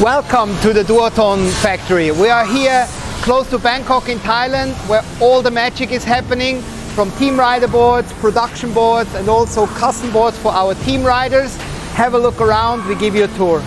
Welcome to the Duotone factory. We are here close to Bangkok in Thailand, where all the magic is happening, from team rider boards, production boards, and also custom boards for our team riders. Have a look around, we give you a tour.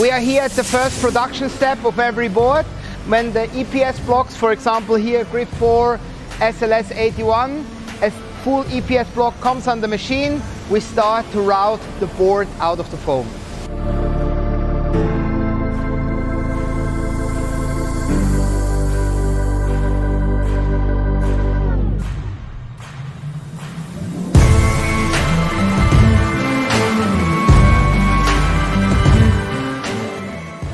We are here at the first production step of every board. When the EPS blocks, for example here, Grip 4, SLS 81, a full EPS block comes on the machine, we start to route the board out of the foam.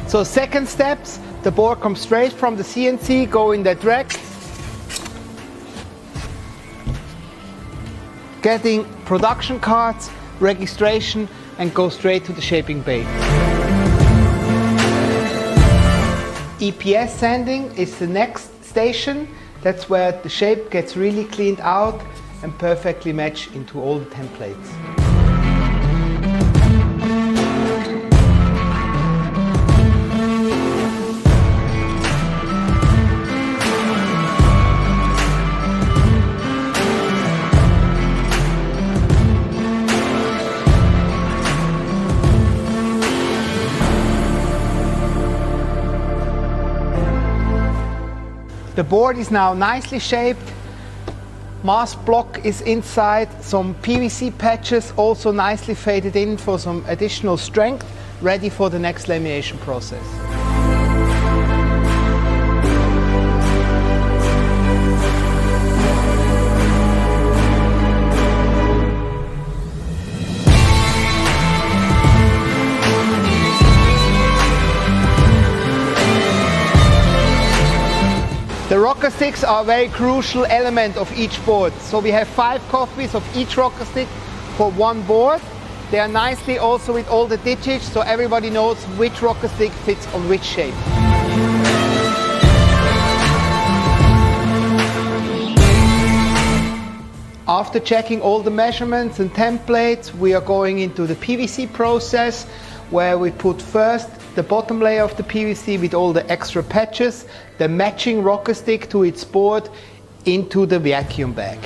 So second steps, the board comes straight from the CNC, go in that rack, getting production cards, registration, and go straight to the shaping bay. EPS sanding is the next station. That's where the shape gets really cleaned out and perfectly matched into all the templates. The board is now nicely shaped, mask block is inside, some PVC patches also nicely faded in for some additional strength, ready for the next lamination process. The rocker sticks are a very crucial element of each board. So we have 5 copies of each rocker stick for one board. They are nicely also with all the digits, so everybody knows which rocker stick fits on which shape. After checking all the measurements and templates, we are going into the PVC process, where we put first the bottom layer of the PVC with all the extra patches, the matching rocker stick to its board, into the vacuum bag.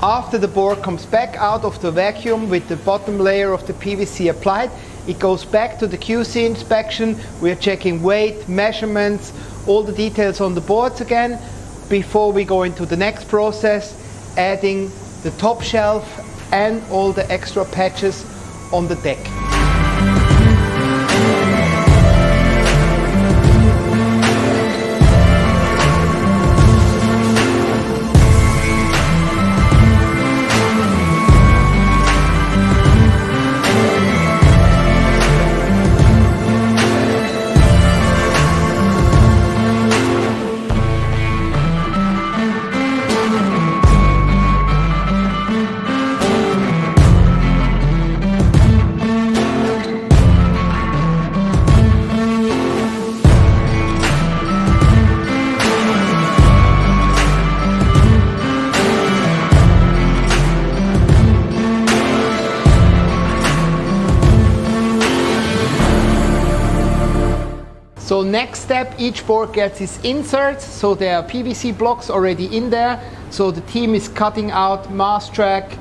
After the board comes back out of the vacuum with the bottom layer of the PVC applied, it goes back to the QC inspection. We are checking weight, measurements, all the details on the boards again, before we go into the next process, adding the top shelf and all the extra patches on the deck. So next step, each board gets its inserts, so there are PVC blocks already in there. So the team is cutting out mast track,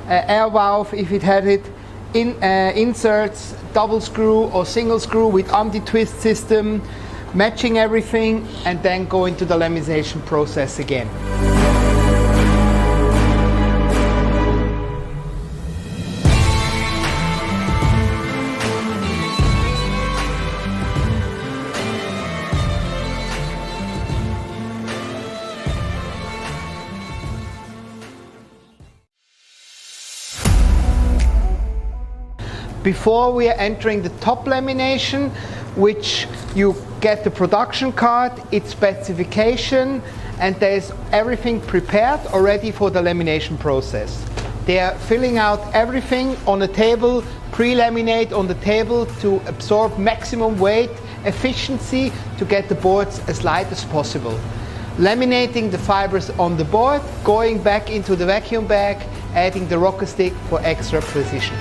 air valve if it had it, inserts, double screw or single screw with anti-twist system, matching everything, and then go into the lamination process again. before we are entering the top lamination, which you get the production card, its specification, and there's everything prepared already for the lamination process. They are filling out everything on the table, pre-laminate on the table to absorb maximum weight, efficiency, to get the boards as light as possible. Laminating the fibers on the board, going back into the vacuum bag, adding the rocker stick for extra precision.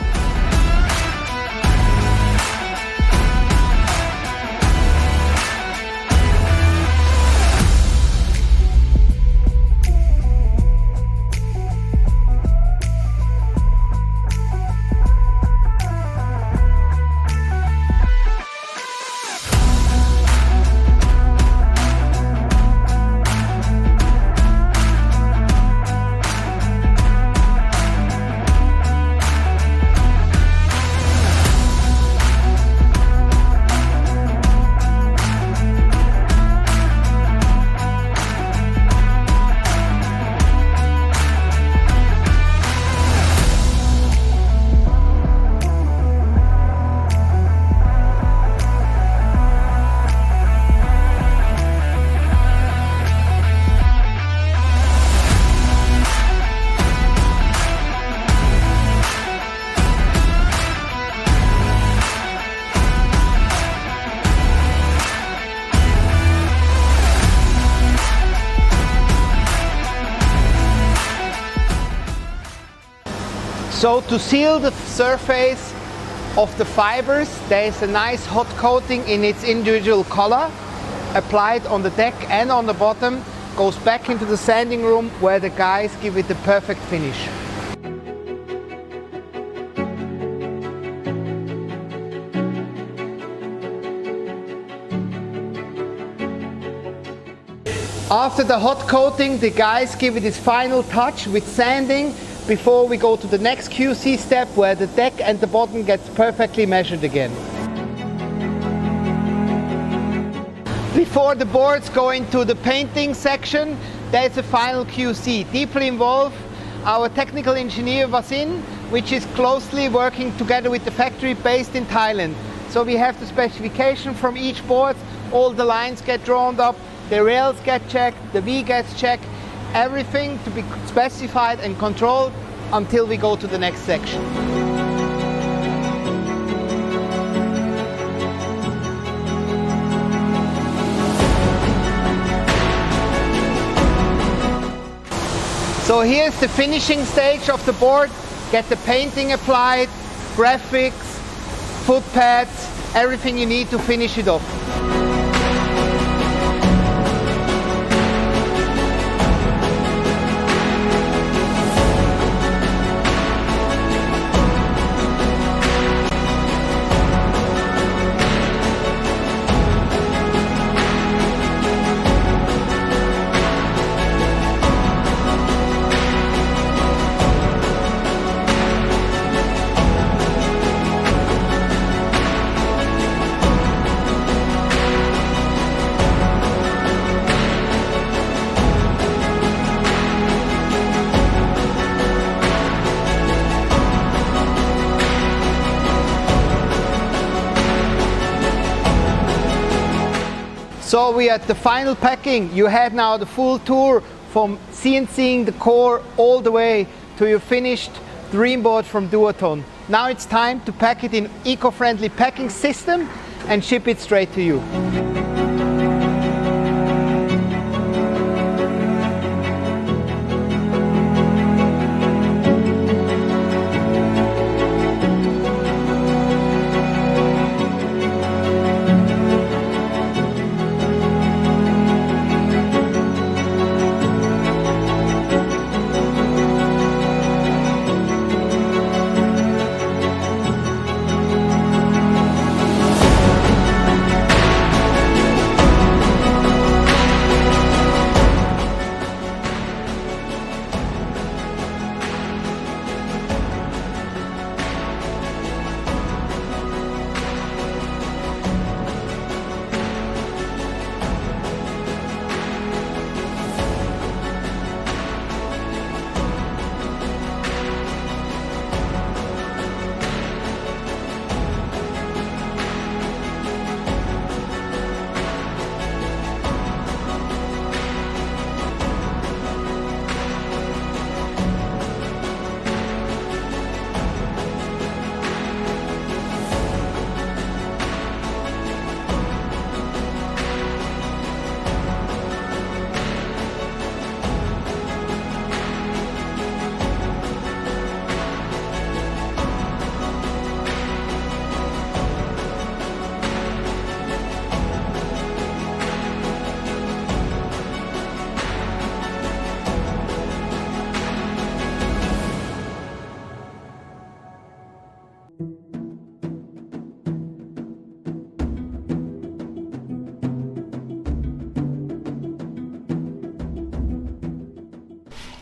So to seal the surface of the fibers, there is a nice hot coating in its individual color, applied on the deck and on the bottom, goes back into the sanding room where the guys give it the perfect finish. After the hot coating, the guys give it its final touch with sanding before we go to the next QC step where the deck and the bottom gets perfectly measured again. Before the boards go into the painting section, there's a final QC. Deeply involved, our technical engineer Vasin, which is closely working together with the factory based in Thailand. So we have the specification from each board, all the lines get drawn up, the rails get checked, the V gets checked, everything to be specified and controlled until we go to the next section. So here's the finishing stage of the board. Get the painting applied, graphics, foot pads, everything you need to finish it off. So we are at the final packing. You had now the full tour from CNCing the core all the way to your finished dream board from Duotone. Now it's time to pack it in eco-friendly packing system and ship it straight to you.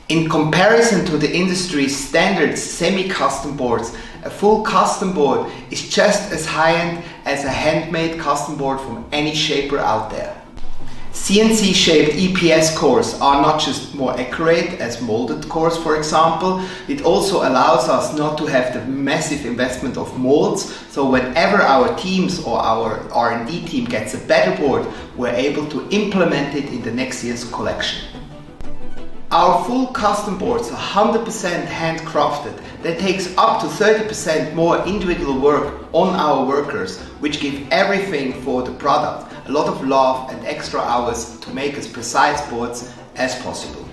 In comparison to the industry's standard semi-custom boards, a full custom board is just as high-end as a handmade custom board from any shaper out there. CNC shaped EPS cores are not just more accurate as molded cores, for example, it also allows us not to have the massive investment of molds, so whenever our teams or our R&D team gets a better board, we're able to implement it in the next year's collection. Our full custom boards are 100% handcrafted. That takes up to 30% more individual work on our workers, which give everything for the product, a lot of love and extra hours to make as precise boards as possible.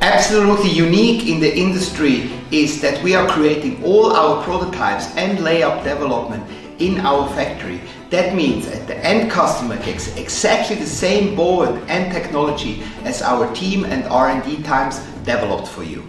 Absolutely unique in the industry is that we are creating all our prototypes and layup development in our factory. That means that the end customer gets exactly the same board and technology as our team and R&D times developed for you.